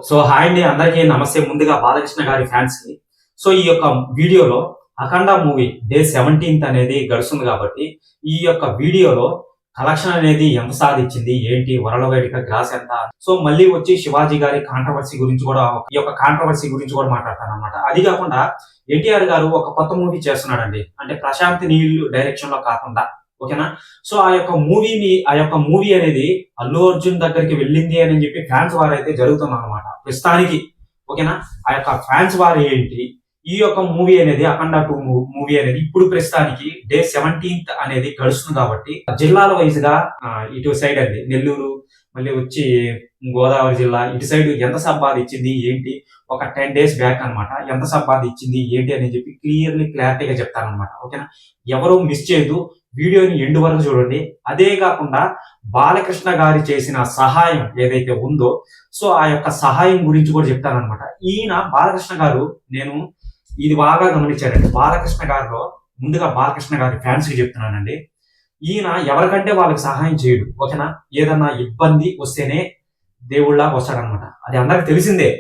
So hi అండి, అందరికీ నమస్తే. ముందుగా బాలకృష్ణ గారి ఫ్యాన్స్ కి ఈ యొక్క వీడియోలో అఖండ మూవీ డే 17th అనేది గడుస్తుంది కాబట్టి ఈ యొక్క వీడియోలో కలెక్షన్ అనేది ఎంత సాధించింది, ఏంటి, వరల్డ్ వైడ్ గా గ్రాస్ ఎంత, మళ్ళీ వచ్చి శివాజీ గారి కాంట్రవర్సీ గురించి కూడా ఈ యొక్క కాంట్రవర్సీ గురించి కూడా మాట్లాడతాను అనమాట. అది కాకుండా ఎన్టీఆర్ గారు ఒక కొత్త మూవీ చేస్తున్నాడండి, అంటే ప్రశాంత్ నీల్ డైరెక్షన్ లో కాకుండా, ఓకేనా. ఆ యొక్క మూవీ అనేది అల్లు అర్జున్ దగ్గరికి వెళ్ళింది అని చెప్పి ఫ్యాన్స్ వార్ అయితే జరుగుతుంది అనమాట ప్రస్తుతానికి, ఓకేనా. ఆ యొక్క ఫ్యాన్స్ వార్ ఏంటి, ఈ యొక్క మూవీ అనేది అఖండ 2 మూవీ అనేది ఇప్పుడు ప్రస్తుతానికి డే 17th అనేది గడుస్తుంది కాబట్టి జిల్లాల వైజ్ గా ఇటు సైడ్ అండి నెల్లూరు, మళ్ళీ వచ్చి గోదావరి జిల్లా ఇటు సైడ్ ఎంత సంపాదించింది ఏంటి, ఒక 10 days బ్యాక్ అనమాట ఎంత సంపాదించింది ఏంటి అని చెప్పి క్లారిటీగా చెప్తానమాట, ఓకేనా. ఎవరు మిస్ చేయదు, వీడియోని ఎండ్ వరకు చూడండి. అదే కాకుండా బాలకృష్ణ గారి చేసిన సహాయం ఏదైతే ఉందో ఆ యొక్క సహాయం గురించి కూడా చెప్తానమాట. ఈయన బాలకృష్ణ గారు, నేను ఇది బాగా గమనించారండి, బాలకృష్ణ గారిలో ముందుగా బాలకృష్ణ గారి ఫ్యాన్స్ కి చెప్తున్నానండి, ఈయన ఎవరికంటే వాళ్ళకి సహాయం చేయడు, ఓకేనా. ఏదన్నా ఇబ్బంది వస్తేనే దేవుళ్ళ వస్తాడనమాట. అది అందరికి తెలిసిందే,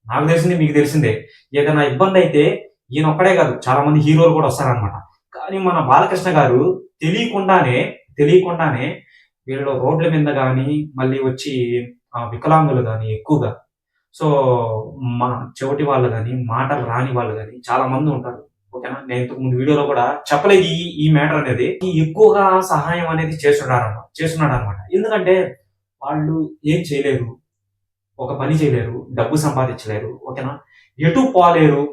నాకు తెలిసింది, మీకు తెలిసిందే. ఏదైనా ఇబ్బంది అయితే ఈయన ఒక్కడే కాదు, చాలా మంది హీరోలు కూడా వస్తారనమాట. కానీ మన బాలకృష్ణ గారు తెలియకుండానే వీళ్ళు రోడ్ల మీద కానీ, మళ్ళీ వచ్చి వికలాంగులు కానీ ఎక్కువగా, మన చెవిటి వాళ్ళు కానీ, మాటలు రాని వాళ్ళు కానీ చాలా మంది ఉంటారు, ఓకేనా. నేను ఇంతకు ముందు వీడియోలో కూడా చెప్పలేదు ఈ మ్యాటర్ అనేది. ఎక్కువగా సహాయం అనేది చేస్తున్నాడు అనమాట. ఎందుకంటే వాళ్ళు ఏం చేయలేరు, ఒక పని చేయలేరు, డబ్బు సంపాదించలేరు, ఓకేనా. ఎటు పోలేరు,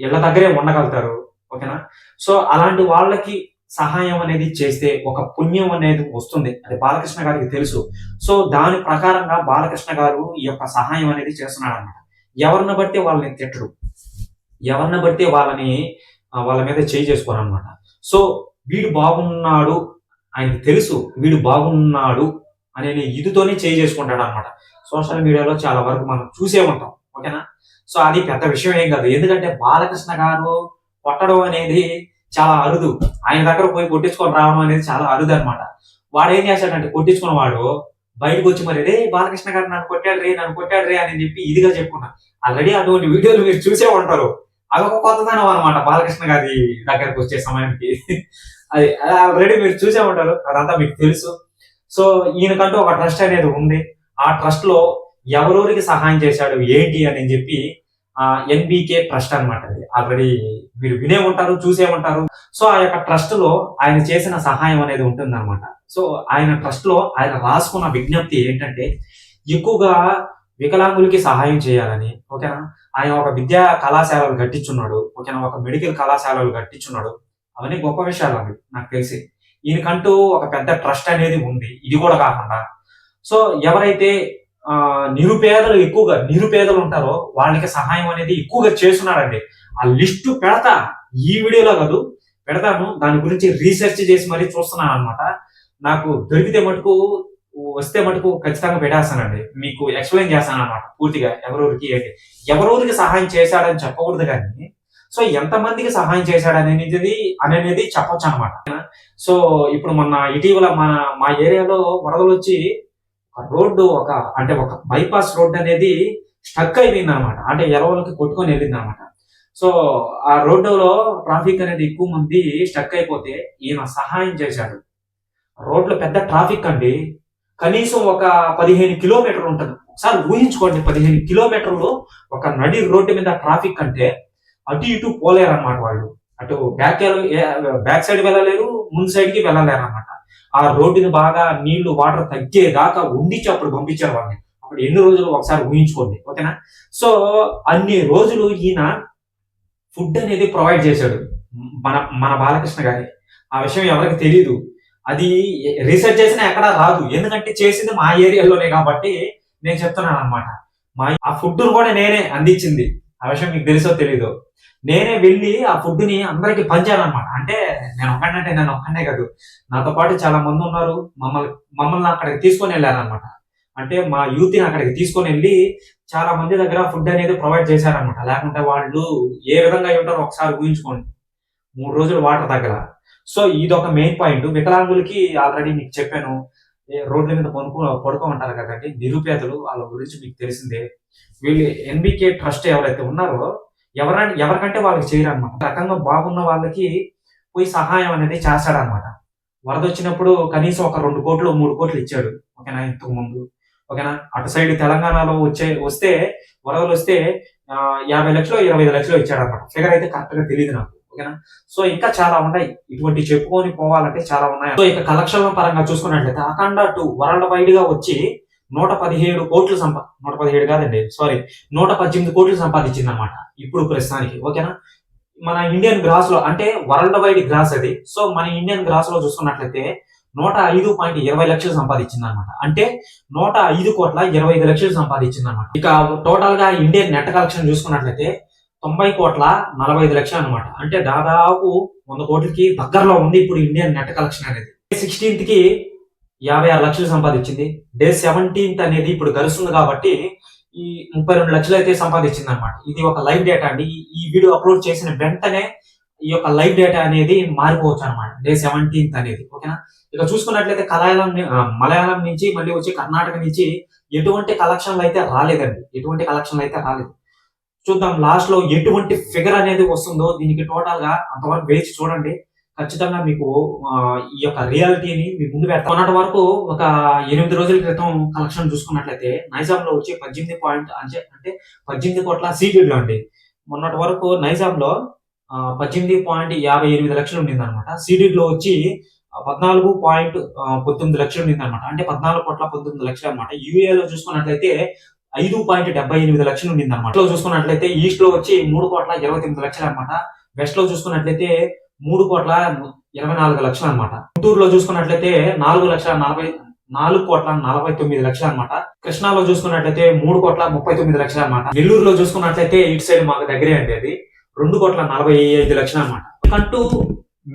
ఇళ్ళ దగ్గరే ఉండగలుగుతారు, ఓకేనా. అలాంటి వాళ్ళకి సహాయం అనేది చేస్తే ఒక పుణ్యం అనేది వస్తుంది, అది బాలకృష్ణ గారికి తెలుసు. దాని ప్రకారంగా బాలకృష్ణ గారు ఈ యొక్క సహాయం అనేది చేస్తున్నాడు అనమాట. ఎవరిని బట్టి వాళ్ళని తిట్టడు, ఎవరిని బట్టి వాళ్ళ మీద చేయి చేసుకోరు అనమాట. వీడు బాగున్నాడు, ఆయనకి తెలుసు వీడు బాగున్నాడు అనే ఇదితోనే చేయి చేసుకుంటాడు అనమాట. సోషల్ మీడియాలో చాలా వరకు మనం చూసే ఉంటాం, ఓకేనా. అది పెద్ద విషయం ఏం కాదు, ఎందుకంటే బాలకృష్ణ గారు కొట్టడం అనేది చాలా అరుదు, ఆయన దగ్గర పోయి కొట్టించుకొని రావడం అనేది చాలా అరుదు అనమాట. వాడు ఏం చేస్తాడంటే, కొట్టించుకున్న వాడు బయటకు వచ్చి మరి రే బాలకృష్ణ గారు నన్ను కొట్టాడు రే అని చెప్పి ఇదిగా చెప్పుకున్నా. ఆల్రెడీ అటువంటి వీడియోలు మీరు చూసే ఉంటారు. అదొక కొత్తదనం అనమాట బాలకృష్ణ గారి దగ్గరకు వచ్చే సమయానికి. అది ఆల్రెడీ మీరు చూసే ఉంటారు, అదంతా మీకు తెలుసు. ఈయనకంటూ ఒక ట్రస్ట్ అనేది ఉంది. ఆ ట్రస్ట్ లో ఎవరెవరికి సహాయం చేశాడు ఏంటి అని చెప్పి ఎన్బికే ట్రస్ట్ అనమాట. అది ఆల్రెడీ మీరు వినే ఉంటారు, చూసే ఉంటారు. ఆ యొక్క ట్రస్ట్ లో ఆయన చేసిన సహాయం అనేది ఉంటుంది అనమాట. ఆయన ట్రస్ట్ లో ఆయన రాసుకున్న విజ్ఞప్తి ఏంటంటే, ఎక్కువగా వికలాంగులకి సహాయం చేయాలని, ఓకేనా. ఆయన ఒక విద్యా కళాశాలలు కట్టించున్నాడు, ఓకేనా, ఒక మెడికల్ కళాశాలలు కట్టించున్నాడు. అవన్నీ గొప్ప విషయాలు అవి నాకు తెలిసి. ఈయనకంటూ ఒక పెద్ద ట్రస్ట్ అనేది ఉంది. ఇది కూడా కాకుండా ఎవరైతే నిరుపేదలు ఉంటారో వాళ్ళకి సహాయం అనేది ఎక్కువగా చేస్తున్నాడండి. ఆ లిస్టు పెడతా, ఈ వీడియోలో కాదు, పెడతాను. దాని గురించి రీసెర్చ్ చేసి మరీ చూస్తున్నాను అనమాట. నాకు దొరికితే మటుకు, వస్తే మటుకు ఖచ్చితంగా పెట్టేస్తానండి, మీకు ఎక్స్ప్లెయిన్ చేస్తాను అనమాట పూర్తిగా ఎవరెవరికి సహాయం చేశాడని చెప్పకూడదు, కానీ ఎంతమందికి సహాయం చేశాడు అనేది చెప్పొచ్చు అనమాట. ఇప్పుడు మొన్న ఇటీవల మా ఏరియాలో వరదలు వచ్చి రోడ్డు ఒక బైపాస్ రోడ్ అనేది స్టక్ అయిపోయింది అనమాట. అంటే ఎలవలకి కొట్టుకొని వెళ్ళింది అనమాట. ఆ రోడ్డులో ట్రాఫిక్ అనేది ఎక్కువ మంది స్టక్ అయిపోతే ఈయన సహాయం చేశాడు. రోడ్లో పెద్ద ట్రాఫిక్ అండి, కనీసం ఒక 15 కిలోమీటర్లు ఉంటుంది. ఒకసారి ఊహించుకోండి, 15 కిలోమీటర్లు ఒక నడి రోడ్డు మీద ట్రాఫిక్ అంటే అటు ఇటు పోలేరు అనమాట వాళ్ళు. అటు బ్యాక్ సైడ్ వెళ్ళలేరు, ముందు సైడ్ కి వెళ్ళలేరు అనమాట. ఆ రోడ్డుని బాగా నీళ్లు వాటర్ తగ్గేదాకా ఉండిచ్చి అప్పుడు పంపించారు వాళ్ళని. అప్పుడు ఎన్ని రోజులు ఒకసారి ఊహించుకోండి, ఓకేనా. అన్ని రోజులు ఈయన ఫుడ్ అనేది ప్రొవైడ్ చేశాడు మన బాలకృష్ణ గారి. ఆ విషయం ఎవరికి తెలియదు, అది రీసెర్చ్ చేసినా ఎక్కడా రాదు, ఎందుకంటే చేసింది మా ఏరియాలోనే కాబట్టి నేను చెప్తున్నాను అనమాట. ఆ ఫుడ్ కూడా నేనే అందించింది, ఆ విషయం మీకు తెలుసో తెలీదు. నేనే వెళ్ళి ఆ ఫుడ్ ని అందరికి పంచానమాట. అంటే నేను ఒక్కడే కాదు, నాతో పాటు చాలా మంది ఉన్నారు. మమ్మల్ని అక్కడికి తీసుకొని వెళ్ళారనమాట. అంటే మా యూత్ ని అక్కడికి తీసుకొని వెళ్ళి చాలా మంది దగ్గర ఫుడ్ అనేది ప్రొవైడ్ చేశారనమాట. లేకుంటే వాళ్ళు ఏ విధంగా ఉంటారో ఒకసారి ఊహించుకోండి, 3 రోజులు వాటర్ దగ్గర. ఇదొక మెయిన్ పాయింట్. వికలాంగులకి ఆల్రెడీ మీకు చెప్పాను, రోడ్ల మీద పడుకోమంటారు కదండి నిరుపేదలు, వాళ్ళ గురించి మీకు తెలిసిందే. వీళ్ళు ఎన్బికే ట్రస్ట్ ఎవరైతే ఉన్నారో ఎవరికంటే వాళ్ళకి చేయరనమాట. రకంగా బాగున్న వాళ్ళకి పోయి సహాయం అనేది చేస్తాడనమాట. వరదొచ్చినప్పుడు కనీసం ఒక 2,00,00,000, 3,00,00,000 ఇచ్చాడు. ఓకేనా? ఇంతకు ముందు. ఓకేనా? అటు సైడ్ తెలంగాణలో వస్తే వరదలొస్తే 50,00,000 25,00,000 ఇచ్చాడనమాట. ఫిగర్ అయితే కరెక్ట్‌గా తెలీదు నాకు. ఓకేనా? సో ఇంకా చాలా ఉన్నాయి. ఇటువంటివి చెప్పుకొని పోవాలంటే చాలా ఉన్నాయి. సో ఇక కలెక్షన్ల పరంగా చూసుకున్నట్లయితే 'అఖండ 2' వరల్డ్ వైడ్‌గా వచ్చి 117 కాదండి. సారీ, 118,00,00,000 సంపాదించిందనమాట. ఇప్పుడు ప్రస్తుతానికి. ఓకేనా? మన ఇండియన్ గ్రాస్ లో అంటే వరల్డ్ వైడ్ గ్రాస్ అది. సో మన ఇండియన్ గ్రాస్ లో చూసుకున్నట్లయితే 105.20 లక్షలు సంపాదించింది అనమాట. అంటే 105,25,00,000 సంపాదించింది అనమాట. ఇక టోటల్ గా ఇండియన్ నెట్ కలెక్షన్ చూసుకున్నట్లయితే 90,45,00,000 అనమాట. అంటే దాదాపు 100 కోట్లకి దగ్గరలో ఉంది ఇప్పుడు ఇండియన్ నెట్ కలెక్షన్ అనేది. 16th కి 56 లక్షలు సంపాదించింది. డే 17th అనేది ఇప్పుడు గడుస్తుంది కాబట్టి ఈ 32 లక్షలు అయితే సంపాదించింది అనమాట. ఇది ఒక లైవ్ డేటా అండి. ఈ వీడియో అప్లోడ్ చేసిన వెంటనే ఈ యొక్క లైవ్ డేటా అనేది మారిపోవచ్చు అనమాట. డే 17th అనేది. ఓకేనా? ఇక చూసుకున్నట్లయితే మలయాళం నుంచి మళ్ళీ వచ్చి కర్ణాటక నుంచి ఎటువంటి కలెక్షన్లు అయితే రాలేదండి. చూద్దాం లాస్ట్ లో ఎటువంటి ఫిగర్ అనేది వస్తుందో దీనికి టోటల్ గా అంతవరకు వేచి చూడండి. ఖచ్చితంగా మీకు ఈ యొక్క రియాలిటీని మీ ముందు పెడతాం. మొన్నటి వరకు ఒక 8 రోజుల క్రితం కలెక్షన్ చూసుకున్నట్లయితే నైజాంలో వచ్చి 18 కోట్ల సీడెడ్ లో అండి. మొన్నటి వరకు నైజాంలో 18.58 లక్షలు ఉండింది అనమాట. సీడెడ్ లో వచ్చి 14.19 లక్షలు ఉండింది అనమాట. అంటే 14,19,00,000 అనమాట. యూఏలో చూసుకున్నట్లయితే 5.78 లక్షలు ఉండింది అనమాట. లో చూసుకున్నట్లయితే ఈస్ట్ లో వచ్చి 3,29,00,000 అనమాట. వెస్ట్ లో చూసుకున్నట్లయితే 3,24,00,000 అనమాట. గుంటూరులో చూసుకున్నట్లయితే 4,49,00,000 అనమాట. కృష్ణాలో చూసుకున్నట్లయితే 3,39,00,000 అనమాట. నెల్లూరులో చూసుకున్నట్లయితే ఇటు సైడ్ మాకు దగ్గరే అండి, అది 2,45,00,000 అనమాట. కంటూ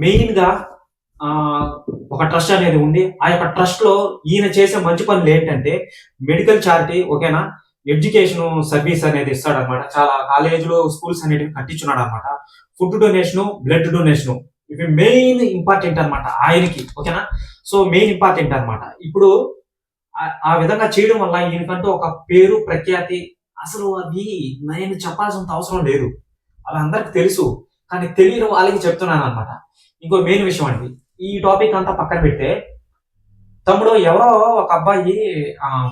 మెయిన్ గా ఒక ట్రస్ట్ అనేది ఉంది. ఆ యొక్క ట్రస్ట్ లో ఈయన చేసే మంచి పనులు ఏంటంటే మెడికల్ చారిటీ, ఓకేనా, ఎడ్యుకేషన్ సర్వీస్ అనేది ఇస్తాడనమాట. చాలా కాలేజీలు, స్కూల్స్ అనేవి కట్టించున్నాడు అనమాట. ఫుడ్ డొనేషన్, బ్లడ్ డొనేషన్, ఇవి మెయిన్ ఇంపార్టెంట్ అనమాట ఆయనకి. ఓకేనా? సో మెయిన్ ఇంపార్టెంట్ అనమాట. ఇప్పుడు ఆ విధంగా చేయడం వల్ల ఈయనకంటూ ఒక పేరు, ప్రఖ్యాతి, అసలు అవి నేను చెప్పాల్సినంత అవసరం లేదు, అవి అందరికి తెలుసు. కానీ తెలియని వాళ్ళకి చెప్తున్నాను అనమాట. ఇంకో మెయిన్ విషయం అండి, ఈ టాపిక్ అంతా పక్కన పెడితే తమ్ముడు ఎవరో ఒక అబ్బాయి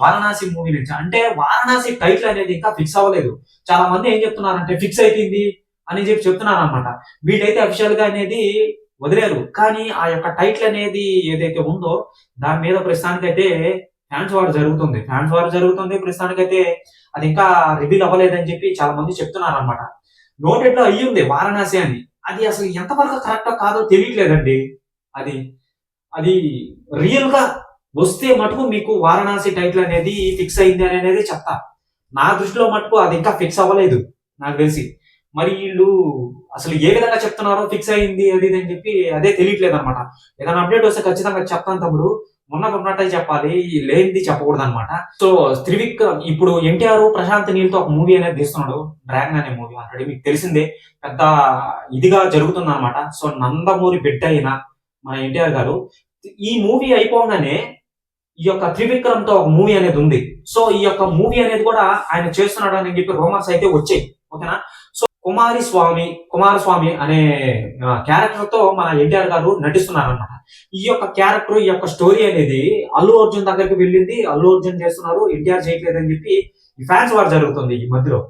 వారణాసి మూవీ నుంచి, అంటే వారణాసి టైటిల్ అనేది ఇంకా ఫిక్స్ అవ్వలేదు. చాలా మంది ఏం చెప్తున్నారంటే ఫిక్స్ అయిపోయింది అని చెప్తున్నారు అనమాట. వీళ్ళైతే అఫిషియల్ గా అనేది వదిలేరు. కానీ ఆ యొక్క టైటిల్ అనేది ఏదైతే ఉందో దాని మీద ప్రస్తుతానికైతే ఫ్యాన్స్ వార్ జరుగుతుంది. ప్రస్తుతానికైతే అది ఇంకా రివీల్ అవ్వలేదని చెప్పి చాలా మంది చెప్తున్నారు అనమాట. నోటెడ్ లో అయ్యింది వారణాసి అని. అది అసలు ఎంతవరకు కరెక్టో కాదో తెలియట్లేదండి. అది అది రియల్ గా వస్తే మటుకు మీకు వారణాసి టైటిల్ అనేది ఫిక్స్ అయింది అనేది చెప్తా. నా దృష్టిలో మటుకు అది ఇంకా ఫిక్స్ అవ్వలేదు నాకు తెలిసి. మరి వీళ్ళు అసలు ఏ విధంగా చెప్తున్నారో ఫిక్స్ అయింది అది అని చెప్పి అదే తెలియట్లేదు అనమాట. ఏదైనా అప్డేట్ వస్తే ఖచ్చితంగా చెప్తాను తమ్ముడు. ఉన్నట్టే చెప్పాలి, లేనిది చెప్పకూడదు అనమాట. సో త్రివిక్రమ్ ఇప్పుడు ఎన్టీఆర్ ప్రశాంత్ నీల్ తో ఒక మూవీ అనేది తీస్తున్నాడు, డ్రాగన్ అనే మూవీ. ఆల్రెడీ మీకు తెలిసిందే, పెద్ద ఇదిగా జరుగుతుంది అనమాట. సో నందమూరి బిడ్డ అయిన మన ఎన్టీఆర్ గారు ఈ మూవీ అయిపోగానే ఈ యొక్క త్రివిక్రమ్ తో ఒక మూవీ అనేది ఉంది. సో ఈ యొక్క మూవీ అనేది కూడా ఆయన చేస్తున్నాడు అని చెప్పి రూమర్స్ అయితే వచ్చాయి. ఓకేనా? సో కుమారస్వామి అనే క్యారెక్టర్ తో మన ఎన్టీఆర్ గారు నటిస్తున్నారు అనమాట. ఈ యొక్క క్యారెక్టర్, ఈ యొక్క స్టోరీ అనేది అల్లు అర్జున్ దగ్గరికి వెళ్ళింది. అల్లు అర్జున్ చేస్తున్నారు, ఎన్టీఆర్ చేయట్లేదని చెప్పి ఈ ఫ్యాన్స్ వార్ జరుగుతుంది ఈ మధ్యలో.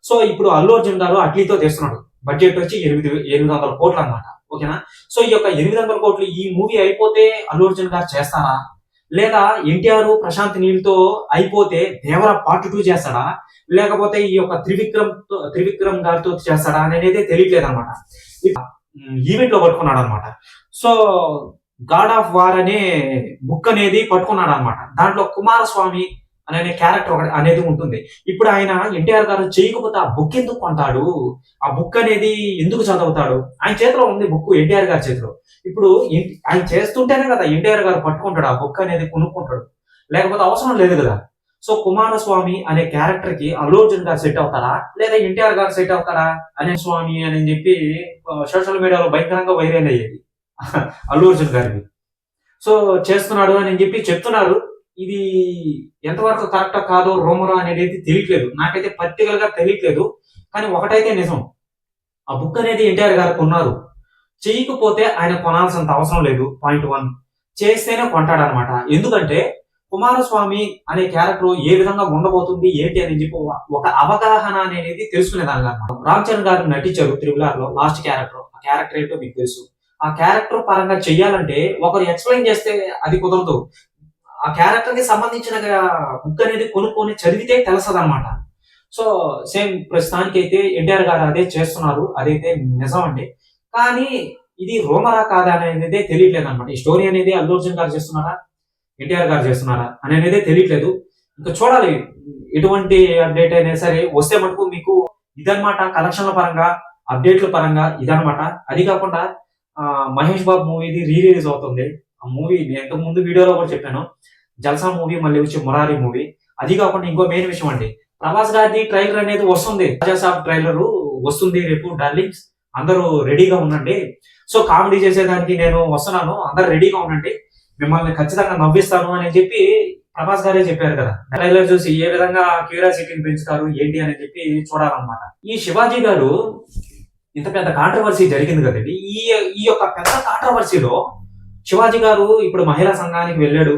సో ఇప్పుడు అల్లు అర్జున్ గారు అట్లీతో చేస్తున్నాడు. బడ్జెట్ వచ్చి 800 కోట్లు అనమాట. ఓకేనా? సో ఈ యొక్క 800 కోట్లు ఈ మూవీ అయిపోతే అల్లు అర్జున్ గారు చేస్తారా, లేదా ఎన్టీఆర్ ప్రశాంత్ నీల్ తో అయిపోతే దేవర పార్ట్ 2 చేస్తాడా, లేకపోతే ఈ యొక్క త్రివిక్రమ్ గారితో చేస్తాడా అనేది తెలియట్లేదు అనమాట. ఈవెంట్ లో పట్టుకున్నాడు అనమాట. సో గాడ్ ఆఫ్ వార్ అనే బుక్ అనేది పట్టుకున్నాడు అనమాట. దాంట్లో కుమారస్వామి అనే క్యారెక్టర్ అనేది ఉంటుంది. ఇప్పుడు ఆయన ఎన్టీఆర్ గారు చేయకపోతే ఆ బుక్ ఎందుకు కొంటాడు, ఆ బుక్ అనేది ఎందుకు చదువుతాడు? ఆయన చేతిలో ఉంది బుక్, ఎన్టీఆర్ గారి చేతిలో. ఇప్పుడు ఆయన చేస్తుంటేనే కదా ఎన్టీఆర్ గారు పట్టుకుంటాడు, ఆ బుక్ అనేది కొనుక్కుంటాడు, లేకపోతే అవసరం లేదు కదా. సో కుమారస్వామి అనే క్యారెక్టర్ కి అల్లు అర్జున్ గారు సెట్ అవుతారా, లేదా ఎన్టీఆర్ గారు సెట్ అవుతారా అనే స్వామి అని చెప్పి సోషల్ మీడియాలో భయంకరంగా వైరల్ అయ్యేది అల్లు అర్జున్ గారికి. సో చేస్తున్నాడు అని చెప్పి చెప్తున్నారు. ఇది ఎంతవరకు కరెక్టో కాదో రూమరో అనేది తెలియట్లేదు. నాకైతే పర్టికులర్ గా తెలియట్లేదు. కానీ ఒకటైతే నిజం. ఆ బుక్ అనేది ఎన్టీఆర్ గారు కొన్నారు. చేయకపోతే ఆయన కొనాల్సినంత అవసరం లేదు. పాయింట్ 1. చేస్తేనే కొంటాడనమాట. ఎందుకంటే కుమారస్వామి అనే క్యారెక్టర్ ఏ విధంగా ఉండబోతుంది ఏంటి అని చెప్పి ఒక అవగాహన అనేది తెలుసుకునేదాన్ని అనమాట. రామ్ చరణ్ గారు నటించారు త్రిబుల్ లో లాస్ట్ క్యారెక్టర్. ఆ క్యారెక్టర్ ఏంటో మీకు తెలుసు. ఆ క్యారెక్టర్ పరంగా చెయ్యాలంటే ఒకరు ఎక్స్ప్లెయిన్ చేస్తే అది కుదరదు. ఆ క్యారెక్టర్ కి సంబంధించిన బుక్ అనేది కొనుక్కొని చదివితే తెలుస్తుంది అనమాట. సో సేమ్ ప్రస్తుతానికి అయితే ఎన్టీఆర్ గారు అదే చేస్తున్నారు. అదైతే నిజం అండి. కానీ ఇది రోమరా కాదా అనేది తెలియట్లేదు అనమాట. ఈ స్టోరీ అనేది అల్లు అర్జున్ గారు చేస్తున్నారా, ఎన్టీఆర్ గారు చేస్తున్నారా అనేది తెలియట్లేదు. ఇంకా చూడాలి ఎటువంటి అప్డేట్ అయినా సరే వస్తే మటుకు మీకు ఇదనమాట. కలెక్షన్ల పరంగా, అప్డేట్ల పరంగా ఇదనమాట. అది కాకుండా మహేష్ బాబు మూవీది రిలీజ్ అవుతుంది. ఆ మూవీ నేను ఇంతకు ముందు వీడియోలో కూడా చెప్పాను. జల్సా మూవీ మళ్ళీ వచ్చి మురారి మూవీ. అది కాకుండా ఇంకో మెయిన్ విషయం అండి, ప్రభాస్ గారిది ట్రైలర్ అనేది వస్తుంది. రాజాసాబ్ ట్రైలర్ వస్తుంది రేపు డార్లింగ్స్. అందరూ రెడీగా ఉండండి. సో కామెడీ చేసేదానికి నేను వస్తున్నాను, అందరు రెడీగా ఉండండి, మిమ్మల్ని ఖచ్చితంగా నవ్విస్తాను అని చెప్పి ప్రభాస్ గారే చెప్పారు కదా. ట్రైలర్ చూసి ఏ విధంగా క్యూరియాసిటీని పెంచుతారు ఏంటి అని చెప్పి చూడాలన్నమాట. ఈ శివాజీ గారు ఇంత పెద్ద కాంట్రవర్సీ జరిగింది కదండి. ఈ యొక్క పెద్ద కాంట్రవర్సీలో శివాజీ గారు ఇప్పుడు మహిళా సంఘానికి వెళ్ళాడు.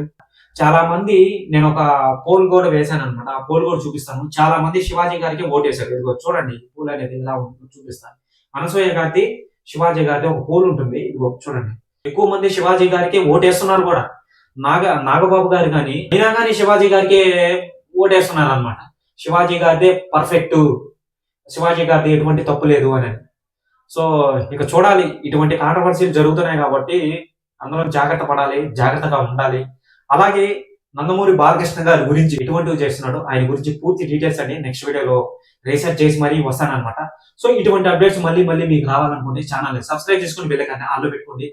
చాలా మంది, నేను ఒక పోల్ కూడా వేశాను అనమాట. ఆ పోల్ కూడా చూపిస్తాను. చాలా మంది శివాజీ గారికి ఓటేశారు. ఇదిగో చూడండి, పోల్ అనేది ఎలా ఉంటుందో చూపిస్తాను. అనసూయ గారిది, శివాజీ గారిది ఒక పోల్ ఉంటుంది. ఇదిగో చూడండి, ఎక్కువ మంది శివాజీ గారికి ఓటేస్తున్నారు కూడా. నాగబాబు గారు కానీ అయినా కానీ శివాజీ గారికి ఓటేస్తున్నారు అనమాట. శివాజీ గారిదే పర్ఫెక్ట్, శివాజీ గారిది ఎటువంటి తప్పు లేదు అని. సో ఇక చూడాలి. ఇటువంటి కాంట్రవర్సీలు జరుగుతున్నాయి కాబట్టి అందరం జాగ్రత్త పడాలి, జాగ్రత్తగా ఉండాలి. అలాగే నందమూరి బాలకృష్ణ గారి గురించి ఎటువంటివి చేస్తున్నాడు, ఆయన గురించి పూర్తి డీటెయిల్స్ అన్ని నెక్స్ట్ వీడియోలో రీసెర్చ్ చేసి మరీ వస్తానన్నమాట. సో ఇటువంటి అప్డేట్స్ మళ్ళీ మీకు రావాలనుకుంటే ఛానల్ సబ్స్క్రైబ్ చేసుకుని బెల్ ఐకాన్ ఆన్లో పెట్టుకోండి.